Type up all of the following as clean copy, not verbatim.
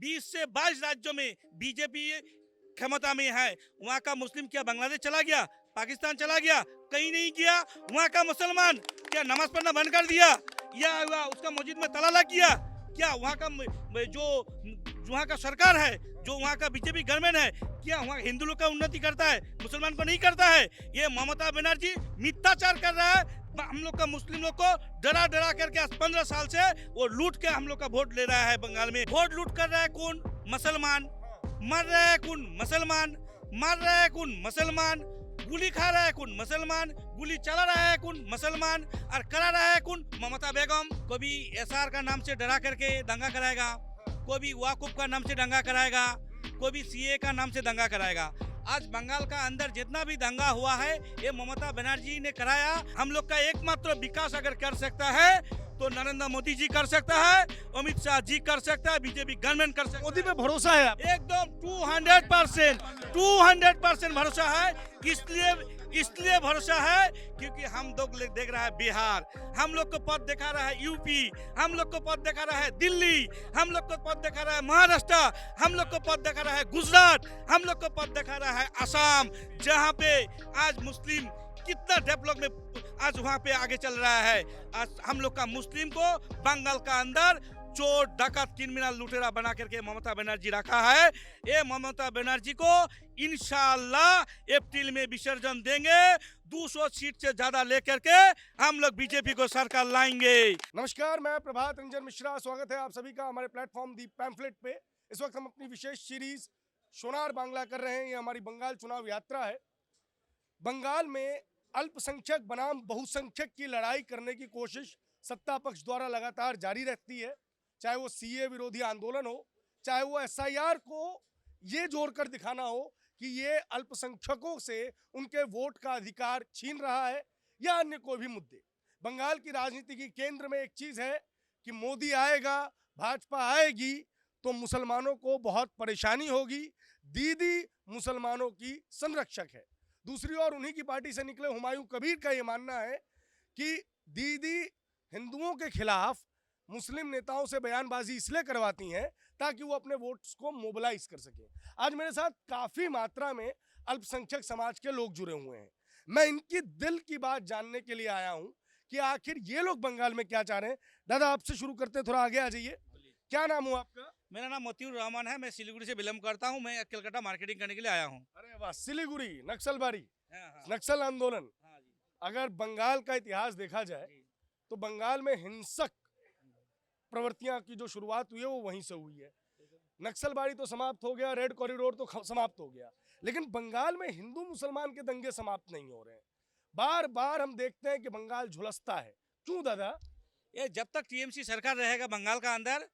20 से 22 राज्यों में बीजेपी क्षमता में है। वहाँ का मुस्लिम क्या बांग्लादेश चला गया, पाकिस्तान चला गया? कहीं नहीं गया। वहाँ का मुसलमान क्या नमाज पढ़ना बंद कर दिया या उसका मस्जिद में ताला लग गया? क्या वहाँ का जो वहाँ का सरकार है, जो वहाँ का बीजेपी गवर्नमेंट है, क्या वहाँ हिंदू लोग का उन्नति करता है, मुसलमान को नहीं करता है? ये ममता बनर्जी मिथ्याचार कर रहा है। हम लोग का मुस्लिम लोग को डरा डरा करके आज 15 साल से वो लूट के हम लोग का वोट ले रहा है। बंगाल में वोट लूट कर रहा है कौन? मुसलमान। मर रहा है कौन? मुसलमान। मार रहा है कौन? मुसलमान। गोली खा रहा है कौन? मुसलमान। गोली चला रहा है कौन? मुसलमान। और करा रहा है कौन? ममता बेगम। कभी एसआर का नाम से डरा करके दंगा कराएगा, कोई वाकूफ का नाम से दंगा कराएगा, कोई सीए का नाम से दंगा कराएगा। आज बंगाल का अंदर जितना भी दंगा हुआ है ये ममता बनर्जी ने कराया। हम लोग का एकमात्र विकास अगर कर सकता है तो नरेंद्र मोदी जी कर सकता है, अमित शाह जी कर सकता है, बीजेपी गवर्नमेंट कर सकता है। मोदी पे भरोसा है आप? एकदम 200% भरोसा है। इसलिए भरोसा है क्योंकि हम लोग देख रहा है बिहार, हम लोग को पद दिखा रहा है यूपी, हम लोग को पद दिखा रहा है दिल्ली, हम लोग को पद दिखा रहा है महाराष्ट्र, हम लोग को पद दिखा रहा है गुजरात, हम लोग को पद दिखा रहा है असम, जहाँ पे आज मुस्लिम कितना डेवलप में आज वहाँ पे आगे चल रहा है। आज हम लोग का मुस्लिम को बंगाल का अंदर चोर डाकत क्रिमिनल लुटेरा बना करके ममता बनर्जी रखा है। ये ममता बनर्जी को इंशाअल्लाह अप्रैल में विसर्जन देंगे। 200 सीट से ज्यादा लेकर के हम लोग बीजेपी को सरकार लाएंगे। नमस्कार, मैं प्रभात रंजन मिश्रा, स्वागत है आप सभी का हमारे प्लेटफॉर्म दी पैम्फलेट पे। इस वक्त हम अपनी विशेष सीरीज सोनार बांग्ला कर रहे हैं। ये हमारी बंगाल चुनाव यात्रा है। बंगाल में अल्पसंख्यक बनाम बहुसंख्यक की लड़ाई करने की कोशिश सत्ता पक्ष द्वारा लगातार जारी रहती है। चाहे वो सीए विरोधी आंदोलन हो, चाहे वो एसआईआर को ये जोड़कर दिखाना हो कि ये अल्पसंख्यकों से उनके वोट का अधिकार छीन रहा है, या अन्य कोई भी मुद्दे। बंगाल की राजनीति की केंद्र में एक चीज़ है कि मोदी आएगा, भाजपा आएगी तो मुसलमानों को बहुत परेशानी होगी। दीदी मुसलमानों की संरक्षक है। दूसरी ओर उन्हीं की पार्टी से निकले हुमायूं कबीर का ये मानना है कि दीदी हिंदुओं के खिलाफ मुस्लिम नेताओं से बयानबाजी इसलिए करवाती हैं ताकि वो अपने वोट्स को मोबिलाइज कर सकें। आज मेरे साथ काफ़ी मात्रा में अल्पसंख्यक समाज के लोग जुड़े हुए हैं। मैं इनकी दिल की बात जानने के लिए आया हूं कि आखिर ये लोग बंगाल में क्या चाह रहे हैं। दादा, आपसे शुरू करते, थोड़ा आगे आ जाइए। क्या नाम हुआ आपका? मेरा नाम मोतीउर रहमान है। मैं सिलीगुड़ी से बिलोंग करता हूँ। मैं कलकत्ता मार्केटिंग करने के लिए आया हूँ। अरे वाह, सिलीगुड़ी, नक्सलबारी, हाँ। नक्सल आंदोलन। हाँ जी। अगर बंगाल का इतिहास देखा जाए तो बंगाल में हिंसक प्रवृत्तियां की जो शुरुआत हुई है वो वहीं से हुई है। नक्सलबारी तो समाप्त हो गया, रेड कॉरिडोर तो समाप्त हो गया, लेकिन बंगाल में हिंदू मुसलमान के दंगे समाप्त नहीं हो रहे हैं। बार बार हम देखते हैं कि बंगाल झुलसता है। क्यों दादा? ये जब तक टीएमसी सरकार रहेगा बंगाल का अंदर,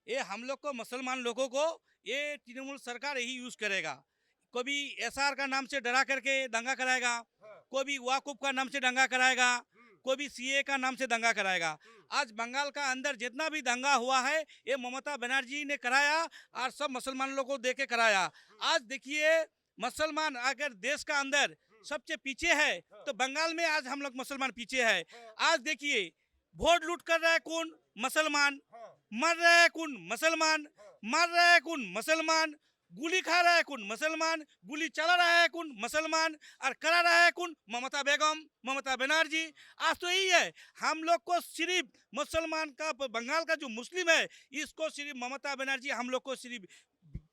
ये हम लोग को मुसलमान लोगों को ये तृणमूल सरकार यही यूज करेगा। कभी एसआर का नाम से डरा करके दंगा कराएगा, कभी वाकूफ का नाम से दंगा कराएगा, कभी सीए का नाम से दंगा कराएगा। आज बंगाल का अंदर जितना भी दंगा हुआ है ये ममता बनर्जी ने कराया और सब मुसलमान लोगों को दे के कराया। आज देखिए, मुसलमान अगर देश का अंदर सबसे पीछे है तो बंगाल में आज हम लोग मुसलमान पीछे है। आज देखिए, वोट लूट कर रहा है कौन? मुसलमान। मर रहा है कौन? मुसलमान। मार रहा है कौन? मुसलमान। गोली खा रहा है कौन? मुसलमान। गोली चला रहा है कौन? मुसलमान। और करा रहा है कौन? ममता बेगम, ममता बनर्जी। आज तो यही है, हम लोग को सिर्फ मुसलमान का, बंगाल का जो मुस्लिम है इसको सिर्फ ममता बनर्जी हम लोग को सिर्फ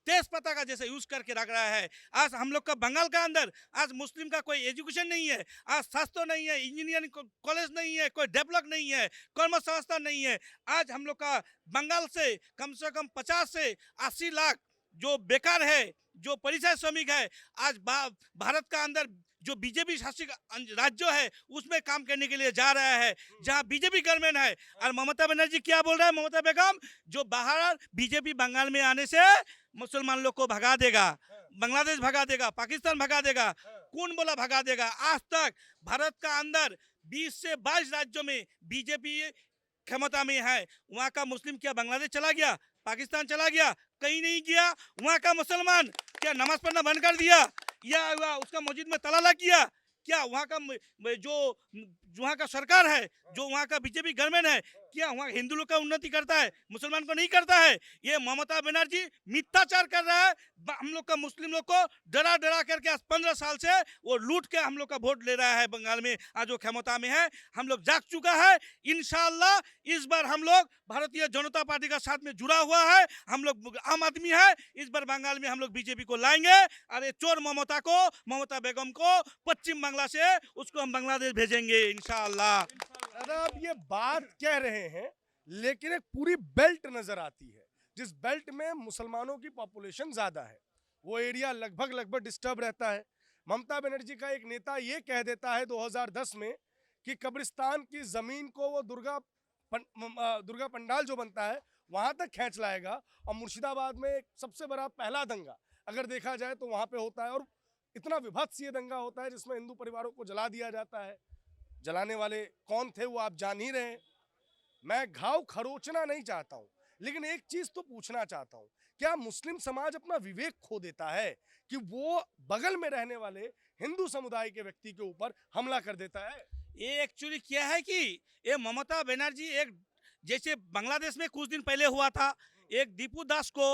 तेज पत्ता का जैसे यूज करके रख रहा है। आज हम लोग का बंगाल का अंदर आज मुस्लिम का कोई एजुकेशन नहीं है, आज स्वास्थ्य नहीं है, इंजीनियरिंग कॉलेज नहीं है, कोई डेवलप नहीं है, कर्म संस्था नहीं है। आज हम लोग का बंगाल से कम 50 से 80 लाख जो बेकार है, जो परिचय श्रमिक है, आज भारत का अंदर जो बीजेपी शासित राज्य है उसमें काम करने के लिए जा रहा है, जहां बीजेपी गवर्नमेंट है। और ममता बनर्जी क्या बोल रहा है? ममता बेगम जो बाहर बीजेपी बंगाल में आने से मुसलमान लोग को भगा देगा, बांग्लादेश भगा देगा, पाकिस्तान भगा देगा। कौन बोला भगा देगा? आज तक भारत का अंदर 20 से 22 राज्यों में बीजेपी क्षमता में है। वहाँ का मुस्लिम क्या बांग्लादेश चला गया, पाकिस्तान चला गया? कहीं नहीं गया। वहाँ का मुसलमान क्या नमाज पढ़ना बंद कर दिया या उसका मस्जिद में ताला लग गया? क्या वहाँ का जो वहाँ का सरकार है, जो वहाँ का बीजेपी गवर्नमेंट है, क्या वहाँ हिंदू लोग का उन्नति करता है, मुसलमान को नहीं करता है? ये ममता बनर्जी मिथ्याचार कर रहा है। हम लोग का मुस्लिम लोग को डरा डरा करके आज 15 साल से वो लूट के हम लोग का वोट ले रहा है। बंगाल में आज वो क्षमता में है, हम लोग जाग चुका है। इंशाअल्लाह इस बार हम लोग भारतीय जनता पार्टी का साथ में जुड़ा हुआ है, हम लोग आम आदमी है। इस बार बंगाल में हम लोग बीजेपी को लाएंगे। अरे चोर ममता बेगम को पश्चिम बांग्ला से उसको हम बांग्लादेश भेजेंगे इंशाअल्लाह। दादा आप ये बात कह रहे हैं, लेकिन एक पूरी बेल्ट नजर आती है जिस बेल्ट में मुसलमानों की पॉपुलेशन ज्यादा है, वो एरिया लगभग डिस्टर्ब रहता है। ममता बनर्जी का एक नेता ये कह देता है 2010 में कि कब्रिस्तान की जमीन को वो दुर्गा पंडाल जो बनता है वहां तक खींच लाएगा। और मुर्शिदाबाद में सबसे बड़ा पहला दंगा अगर देखा जाए तो वहां पे होता है, और इतना विभत्स ये दंगा होता है जिसमें हिंदू परिवारों को जला दिया जाता है। जलाने वाले कौन थे वो आप जान ही रहे हैं। मैं घाव खरोचना नहीं चाहता हूं, लेकिन एक चीज तो पूछना चाहता हूं, क्या मुस्लिम समाज अपना विवेक खो देता है कि वो बगल में रहने वाले हिंदू समुदाय के व्यक्ति के ऊपर हमला कर देता है? ये एक्चुअली क्या है कि ये ममता बनर्जी एक जैसे बांग्लादेश में कुछ दिन पहले हुआ था, एक दीपू दास को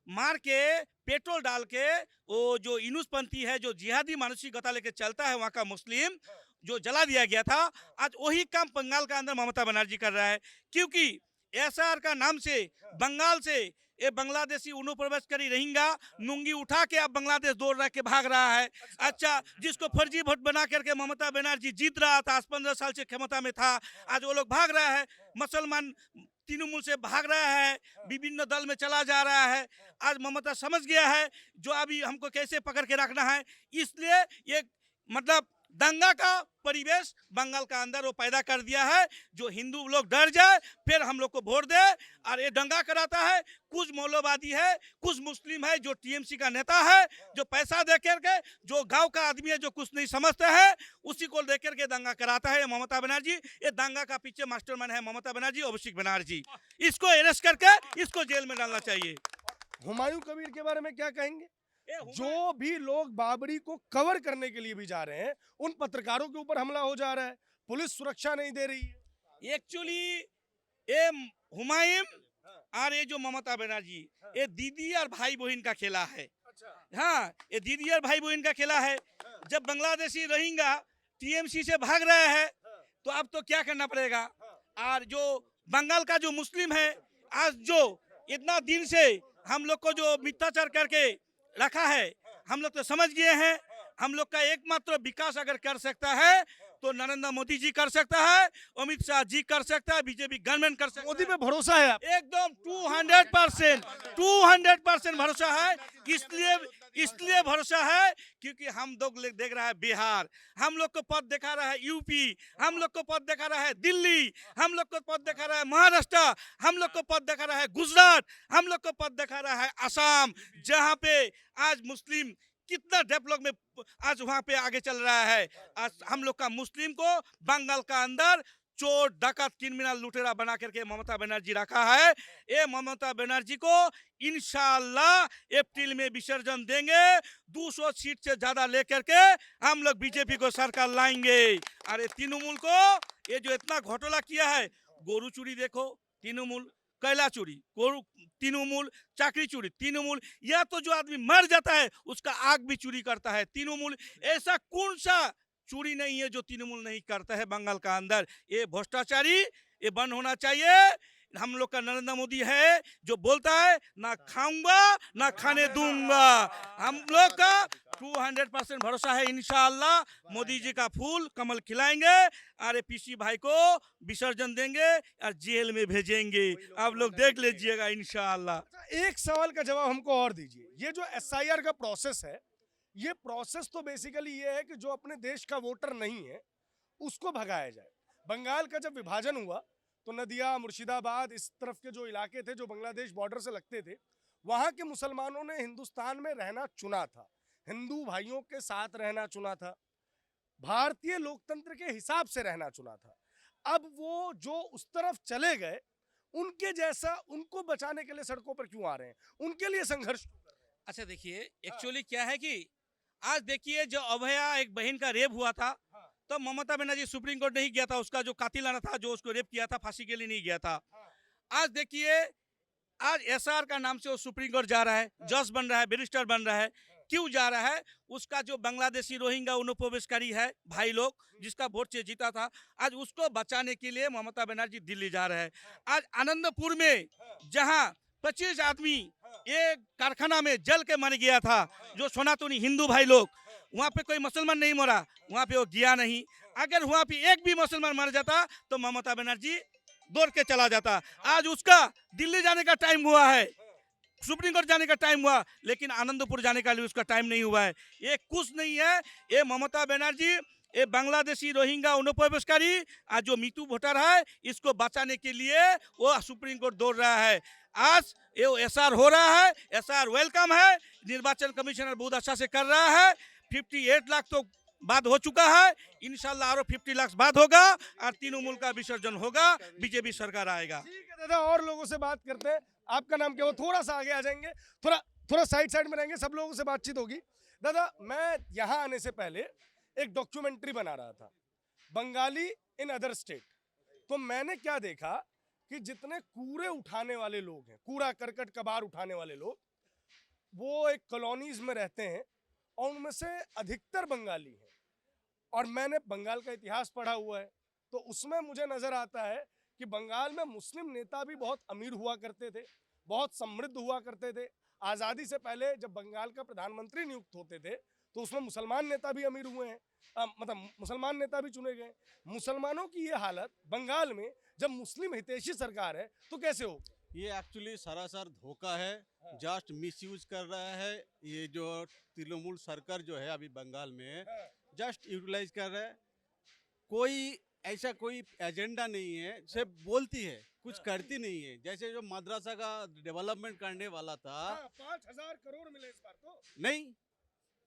मार के पेट्रोल डाल के वो जो इनुसपंथी है जो जिहादी मानसिकता लेके चलता है वहाँ का मुस्लिम जो जला दिया गया था, आज वही काम बंगाल का अंदर ममता बनर्जी कर रहा है। क्योंकि एसआर का नाम से बंगाल से ये बांग्लादेशी अनुप्रवेशकारी रोहिंग्या नुंगी उठा के अब बांग्लादेश दौड़ रहा के भाग रहा है। अच्छा, जिसको फर्जी वोट बना करके ममता बनर्जी जीत रहा था, 15 साल से क्षमता में था, आज वो लोग भाग रहा है। मुसलमान तृणमूल से भाग रहा है, विभिन्न दल में चला जा रहा है। आज ममता समझ गया है जो अभी हमको कैसे पकड़ के रखना है, इसलिए ये मतलब दंगा का परिवेश बंगाल का अंदर वो पैदा कर दिया है जो हिंदू लोग डर जाए फिर हम लोग को वोट दे। और ये दंगा कराता है, कुछ मौलवादी है, कुछ मुस्लिम है जो टीएमसी का नेता है, जो पैसा दे करके, जो गांव का आदमी है जो कुछ नहीं समझते हैं, उसी को लेकर के दंगा कराता है ममता बनर्जी। ये दंगा का पीछे मास्टरमाइंड है ममता बनर्जी, अभिषेक बनर्जी। इसको अरेस्ट करके इसको जेल में डालना चाहिए। हुमायूं कबीर के बारे में क्या कहेंगे? जो भी लोग बाबरी को कवर करने के लिए भी जा रहे हैं, उन पत्रकारों के ऊपर हमला हो जा रहा है, पुलिस सुरक्षा नहीं दे रही है। एक्चुअली ये हुमायूं और ये जो ममता बनर्जी, ये दीदी और भाई बहन का खेला है। हाँ, ये दीदी और भाई बहन का खेला है। जब बांग्लादेशी रोहिंग्या टीएमसी से भाग रहा है तो अब तो क्या करना पड़ेगा। और जो बंगाल का जो मुस्लिम है, आज जो इतना दिन से हम लोग को जो मिथ्याचार करके रखा है, हम लोग तो समझ गए हैं। हम लोग का एकमात्र विकास अगर कर सकता है तो नरेंद्र मोदी जी कर सकता है, अमित शाह जी कर सकता है, बीजेपी गवर्नमेंट कर सकता है। मोदी पे भरोसा है आप? एकदम 200% भरोसा है। इसलिए भरोसा है क्योंकि हम लोग देख रहा है बिहार, हम लोग को पद दिखा रहा है यूपी, हम लोग को पद दिखा रहा है दिल्ली, हम लोग को पद दिखा रहा है महाराष्ट्र, हम लोग को पद दिखा रहा है गुजरात, हम लोग को पद दिखा रहा है असम, जहाँ पे आज मुस्लिम कितना डेवलप में आज वहाँ पे आगे चल रहा है। आज हम लोग का मुस्लिम को बंगाल का अंदर चोर डाकत क्रिमिनल लुटेरा बना करके ममता बनर्जी रखा है। ये ममता बनर्जी को इंशाअल्लाह अप्रैल में विसर्जन देंगे, 200 सीट से ज्यादा लेकर के हम लोग बीजेपी को सरकार लाएंगे। अरे तृणमूल को ये जो इतना घोटाला किया है, गोरू चोरी देखो तृणमूल, कैला चोरी तृणमूल, चाकरी चोरी तृणमूल, या तो जो आदमी मर जाता है उसका आग भी चोरी करता है तृणमूल। ऐसा कौन सा चोरी नहीं है जो तृणमूल नहीं करता है बंगाल का अंदर। ये भ्रष्टाचारी ये बंद होना चाहिए। हम लोग का नरेंद्र मोदी है जो बोलता है ना खाऊंगा ना खाने दूंगा। हम लोग का 200% भरोसा है, इंशाअल्लाह मोदी जी का फूल कमल खिलाएंगे। अरे पीसी भाई को विसर्जन देंगे और जेल में भेजेंगे, आप लोग देख लीजिएगा इंशाअल्लाह। एक सवाल का जवाब हमको और दीजिए, ये जो एसआईआर का प्रोसेस है, ये प्रोसेस तो बेसिकली ये है कि जो अपने देश का वोटर नहीं है उसको भगाया जाए। बंगाल का जब विभाजन हुआ तो नदिया, मुर्शिदाबाद, इस तरफ के जो इलाके थे जो बांग्लादेश बॉर्डर से लगते थे, वहाँ के मुसलमानों ने हिंदुस्तान में रहना चुना था, हिंदू भाइयों के साथ रहना चुना था, भारतीय लोकतंत्र के हिसाब से रहना चुना था। अब वो जो उस तरफ चले गए, उनके जैसा उनको बचाने के लिए सड़कों पर क्यों आ रहे हैं, उनके लिए संघर्ष। अच्छा देखिए, एक्चुअली क्या है कि आज देखिए जो अभया एक बहन का रेप हुआ था, तो ममता बनर्जी सुप्रीम कोर्ट नहीं गया था, उसका जो कातिलाना था, जो उसको रेप किया था, फांसी के लिए नहीं गया था। आज देखिए, आज एसआर का नाम से वो सुप्रीम कोर्ट जा रहा है, जज बन रहा है, बैरिस्टर बन रहा है। क्यों जा रहा है? उसका जो बांग्लादेशी रोहिंग्या अनुप्रवेशकारी है भाई लोग, जिसका वोट से जीता था, आज उसको बचाने के लिए ममता बनर्जी दिल्ली जा रहे हैं। आज आनंदपुर में जहां 25 आदमी एक कारखाना में जल के मर गया था, जो सनातनी हिंदू भाई लोग, वहाँ पे कोई मुसलमान नहीं मरा, वहाँ पे वो गया नहीं। अगर वहाँ पे एक भी मुसलमान मर जाता तो ममता बनर्जी दौड़ के चला जाता। आज उसका दिल्ली जाने का टाइम हुआ है, सुप्रीम कोर्ट जाने का टाइम हुआ, लेकिन आनंदपुर जाने का लिए उसका टाइम नहीं हुआ है। ये कुछ नहीं है, ये ममता बनर्जी, ये बांग्लादेशी रोहिंग्या अनुप्रवेशकारी, आज जो मीतू वोटर है, इसको बचाने के लिए वो सुप्रीम कोर्ट दौड़ रहा है। आज ये एसआर हो रहा है, एसआर वेलकम है, निर्वाचन कमिश्नर बहुत अच्छा से कर रहा है। 58 लाख तो बाद हो चुका है, इंशाल्लाह और 50 लाख बाद होगा और तृणमूल का विसर्जन होगा, बीजेपी सरकार आएगा। ठीक है दादा, और लोगों से बात करते हैं। आपका नाम क्या? वो थोड़ा सा आगे आ जाएंगे, थोड़ा साइड में रहेंगे, सब लोगों से बातचीत होगी। दादा, मैं यहाँ आने से पहले एक डॉक्यूमेंट्री बना रहा था, बंगाली इन अदर स्टेट। तो मैंने क्या देखा कि जितने कूड़े उठाने वाले लोग हैं, कूड़ा करकट कबाड़ उठाने वाले लोग, वो एक कॉलोनीज में रहते हैं और उनमें से अधिकतर बंगाली हैं। और मैंने बंगाल का इतिहास पढ़ा हुआ है, तो उसमें मुझे नजर आता है कि बंगाल में मुस्लिम नेता भी बहुत अमीर हुआ करते थे, बहुत समृद्ध हुआ करते थे। आज़ादी से पहले जब बंगाल का प्रधानमंत्री नियुक्त होते थे तो उसमें मुसलमान नेता भी अमीर हुए हैं, मतलब मुसलमान नेता भी चुने गए। मुसलमानों की ये हालत बंगाल में जब मुस्लिम हितैषी सरकार है तो कैसे हो? ये एक्चुअली सरासर धोखा है, जस्ट मिसयूज कर रहा है। ये जो तृणमूल सरकार जो है अभी बंगाल में जस्ट यूटिलाइज कर रहा है। कोई ऐसा कोई एजेंडा नहीं है, सिर्फ बोलती है, कुछ करती नहीं है। जैसे जो मदरसा का डेवलपमेंट करने वाला था, 5,000 करोड़ मिले इस बार तो नहीं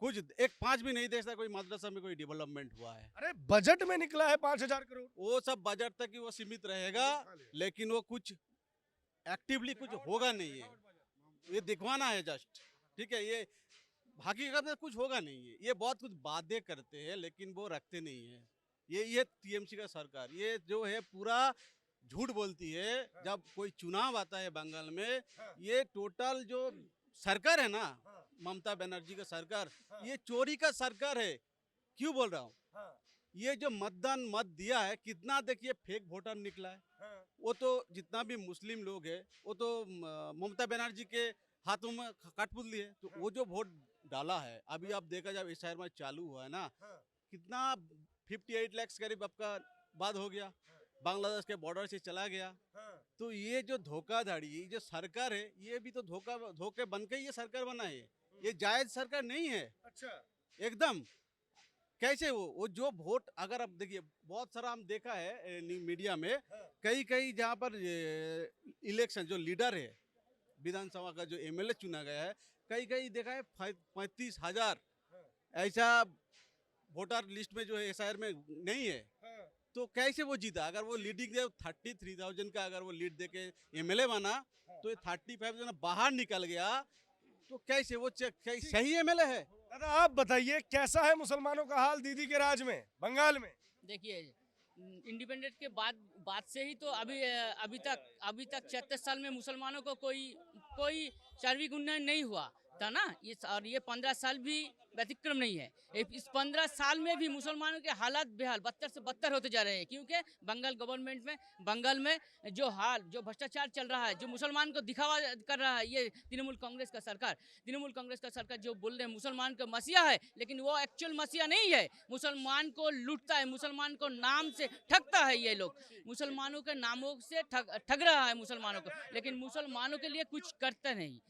कुछ एक 5 भी नहीं देखता कोई मदरसा में कोई डेवलपमेंट हुआ है। अरे बजट में निकला है 5,000 करोड़। वो सब बजट तक ही वो सीमित रहेगा, लेकिन वो कुछ एक्टिवली कुछ होगा नहीं है। ये दिखवाना है जस्ट, ठीक है। ये हकीकत में कुछ होगा नहीं है। ये बहुत कुछ बातें करते हैं लेकिन वो रखते नहीं है। ये टीएमसी का सरकार ये जो है पूरा झूठ बोलती है। जब कोई चुनाव आता है बंगाल में, ये टोटल जो सरकार है ना, ममता बनर्जी का सरकार, ये चोरी का सरकार है। क्यों बोल रहा हूँ? ये जो मतदान मत दिया है, कितना देखिए फेक वोटर निकला है। वो तो जितना भी मुस्लिम लोग है, वो तो ममता बनर्जी के हाथों में कठपुतली है। तो वो जो वोट डाला है, अभी आप देखा जब इस शहर में चालू हुआ है ना, कितना 58 लाख करीब आपका बाद हो गया, बांग्लादेश के बॉर्डर से चला गया। तो ये जो धोखाधड़ी, ये जो सरकार है, ये भी तो धोखे बन के ये सरकार बना है। ये जायज सरकार नहीं है। अच्छा, एकदम कैसे वो जो वोट, अगर आप देखिए बहुत सारा हम देखा है मीडिया में, कई जहाँ पर इलेक्शन जो लीडर है विधानसभा का, जो एमएलए चुना गया है, कई देखा है 35,000 ऐसा वोटर लिस्ट में जो है शहर में नहीं है। तो कैसे वो जीता? अगर वो लीडिंग दे 33,000 का अगर वो लीड दे के एमएलए बना, तो ये 35,000 बाहर निकल गया, तो कैसे वो सही एमएलए है? दादा आप बताइए कैसा है मुसलमानों का हाल दीदी के राज में, बंगाल में? देखिए, इंडिपेंडेंट के बाद से ही तो अभी तक 36 साल में मुसलमानों को कोई शारीरिक उन्नयन नहीं हुआ था ना। ये 15 साल भी व्यतिक्रम नहीं है। इस 15 साल में भी मुसलमानों के हालात बेहाल, बदतर से बदतर होते जा रहे हैं। क्योंकि बंगाल में जो भ्रष्टाचार चल रहा है, जो मुसलमान को दिखावा कर रहा है, ये तृणमूल कांग्रेस का सरकार जो बोल रहे हैं मुसलमान का मसीहा है, लेकिन वो एक्चुअल मसीहा नहीं है। मुसलमान को लूटता है, मुसलमान को नाम से ठगता है। ये लोग मुसलमानों के नामों से ठग रहा है मुसलमानों को, लेकिन मुसलमानों के लिए कुछ करते नहीं।